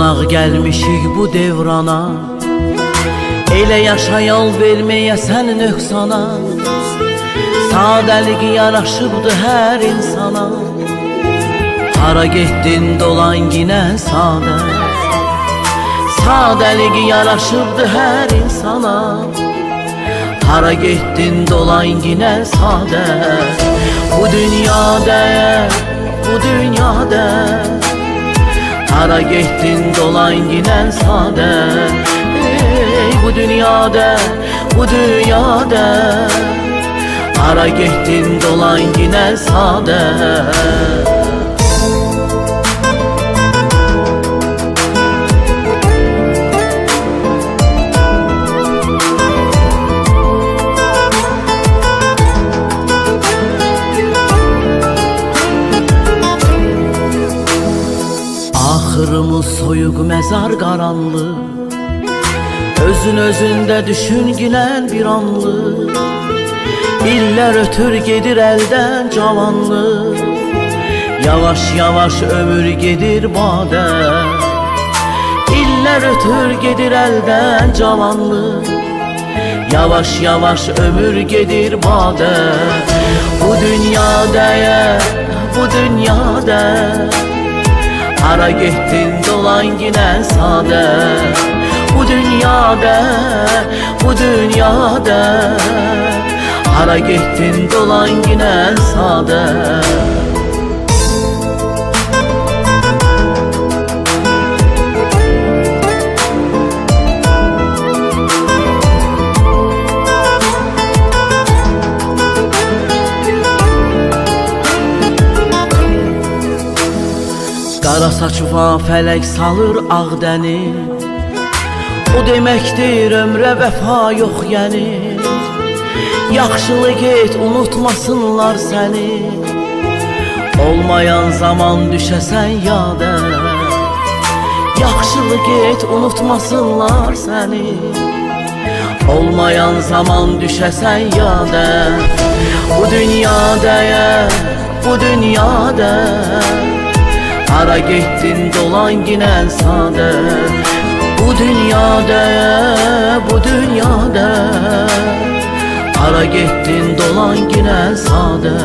Qonaq gəlmişik bu devrana, elə yaşa yol verməyəsən nöqsana. Sadəlik yaraşıbdı hər insana, hara getdin dolan yinə sadə. Sadəlik yaraşıbdı hər insana, hara getdin dolan yinə sadə. Bu dünyada, bu dünyada, hara getdin dolan yinə sadə. Bu dünyada, bu dünyada, hara getdin dolan yinə sadə. Axırımız soyuq məzar qaranlıq, özün özündə düşün gilən bir anlıq. İllər ötür gedir əldən cavanlıq, yavaş yavaş ömür gedir badə. İllər ötür gedir əldən cavanlıq, yavaş yavaş ömür gedir badə. Bu dünyada, bu dünyada, hara getdin dolan yinə sadə. Bu dünyada, bu dünyada, hara getdin dolan yinə sadə. Qara saçıva fələk salır ağ dəniz, o deməkdir ömrə vəfa yox yəni. Yaxşılıq et, unutmasınlar səni, olmayan zaman düşəsən yadə. Yaxşılıq et, unutmasınlar səni, olmayan zaman düşəsən yadə. Bu dünyada, bu dünyada, hara getdin dolan yinə sadə. Bu dünyada, bu dünyada, hara getdin dolan yinə sadə.